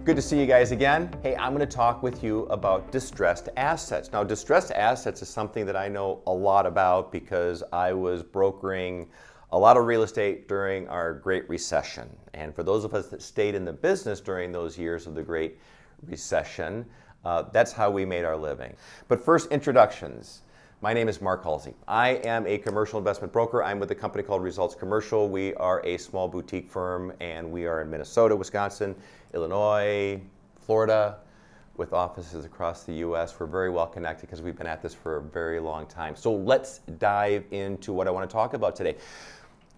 Good to see you guys again. Hey, I'm going to talk with you about distressed assets. Now, distressed assets is something that I know a lot about because I was brokering a lot of real estate during our Great Recession. And for those of us that stayed in the business during those years of the Great Recession, that's how we made our living. But first, introductions. My name is Mark Hulsey. I am a commercial investment broker. I'm with a company called Results Commercial. We are a small boutique firm, and we are in Minnesota, Wisconsin, Illinois, Florida, with offices across the U.S. We're very well connected because we've been at this for a very long time. So let's dive into what I want to talk about today.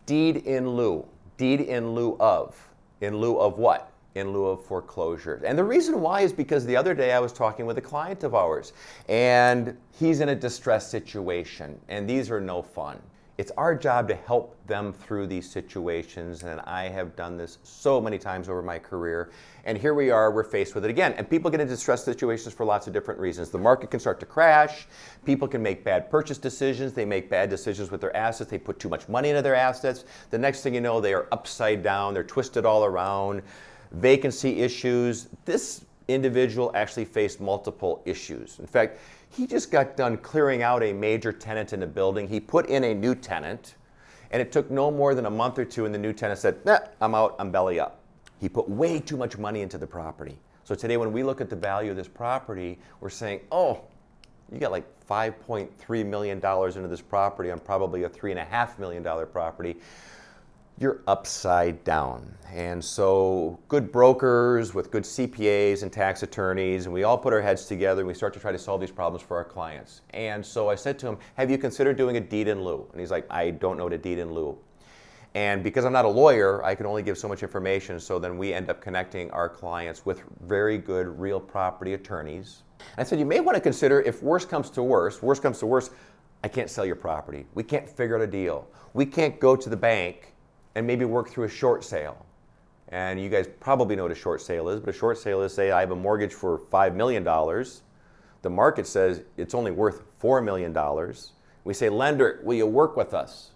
Deed in lieu. Deed in lieu of. In lieu of what? In lieu of foreclosure. And the reason why is because the other day I was talking with a client of ours, and he's in a distressed situation, and these are no fun. It's our job to help them through these situations, and I have done this so many times over my career, and here we are, we're faced with it again. And people get into distressed situations for lots of different reasons. The market can start to crash, people can make bad purchase decisions, they make bad decisions with their assets, they put too much money into their assets. The next thing you know, they are upside down, they're twisted all around. Vacancy issues. This individual actually faced multiple issues. In fact, he just got done clearing out a major tenant in the building. He put in a new tenant, and it took no more than a month or two, and the new tenant said, nah, I'm out, I'm belly up. He put way too much money into the property. So today when we look at the value of this property, we're saying, oh, you got like $5.3 million into this property on probably a $3.5 million property. You're upside down. And so good brokers with good CPAs and tax attorneys, and we all put our heads together and we start to try to solve these problems for our clients. And so I said to him, have you considered doing a deed in lieu? And he's like, I don't know what a deed in lieu. And because I'm not a lawyer, I can only give so much information, so then we end up connecting our clients with very good real property attorneys. And I said, you may want to consider, if worst comes to worst, I can't sell your property. We can't figure out a deal. We can't go to the bank and maybe work through a short sale. And you guys probably know what a short sale is, but a short sale is, say I have a mortgage for $5 million. The market says it's only worth $4 million. We say, lender, will you work with us?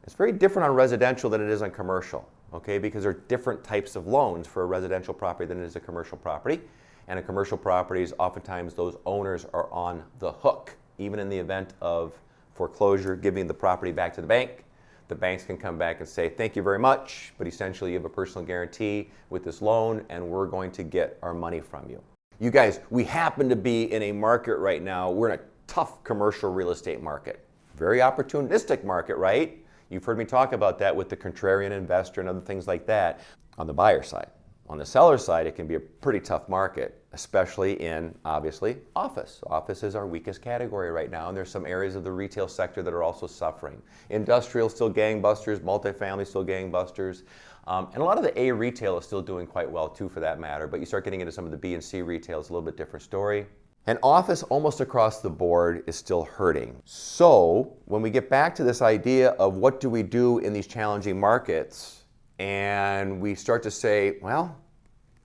It's very different on residential than it is on commercial, okay? Because there are different types of loans for a residential property than it is a commercial property. And in commercial properties, oftentimes those owners are on the hook, even in the event of foreclosure, giving the property back to the bank. The banks can come back and say, thank you very much, but essentially you have a personal guarantee with this loan and we're going to get our money from you. You guys, we happen to be in a market right now, we're in a tough commercial real estate market. Very opportunistic market, right? You've heard me talk about that with the contrarian investor and other things like that on the buyer side. On the seller side, it can be a pretty tough market, especially in, obviously, office. Office is our weakest category right now, and there's some areas of the retail sector that are also suffering. Industrial still gangbusters, multifamily still gangbusters, and a lot of the A retail is still doing quite well too, for that matter, but you start getting into some of the B and C retail, it's a little bit different story. And office almost across the board is still hurting. So when we get back to this idea of what do we do in these challenging markets, and we start to say, well,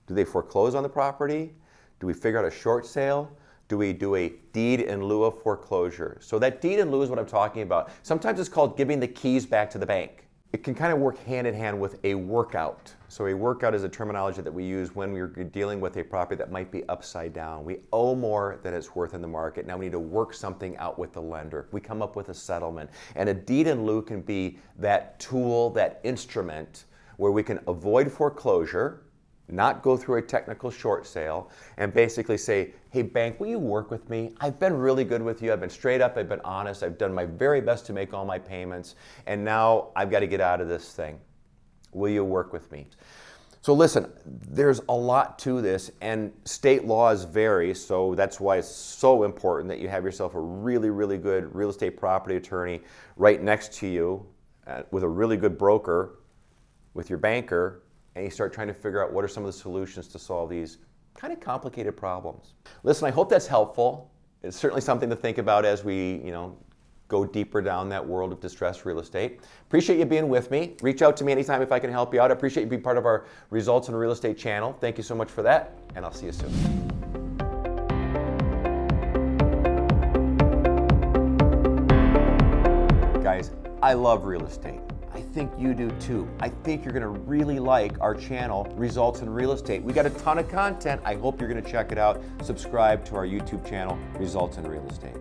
do they foreclose on the property? Do we figure out a short sale? Do we do a deed in lieu of foreclosure? So that deed in lieu is what I'm talking about. Sometimes it's called giving the keys back to the bank. It can kind of work hand in hand with a workout. So a workout is a terminology that we use when we're dealing with a property that might be upside down. We owe more than it's worth in the market. Now we need to work something out with the lender. We come up with a settlement. And a deed in lieu can be that tool, that instrument where we can avoid foreclosure, not go through a technical short sale, and basically say, hey bank, will you work with me? I've been really good with you, I've been straight up, I've been honest, I've done my very best to make all my payments, and now I've got to get out of this thing. Will you work with me? So listen, there's a lot to this, and state laws vary, so that's why it's so important that you have yourself a really, really good real estate property attorney right next to you with a really good broker, with your banker, and you start trying to figure out what are some of the solutions to solve these kind of complicated problems. Listen, I hope that's helpful. It's certainly something to think about as we, go deeper down that world of distressed real estate. Appreciate you being with me. Reach out to me anytime if I can help you out. I appreciate you being part of our Results in Real Estate channel. Thank you so much for that, and I'll see you soon. Guys, I love real estate. I think you do too. I think you're gonna really like our channel, Results in Real Estate. We got a ton of content. I hope you're gonna check it out. Subscribe to our YouTube channel, Results in Real Estate.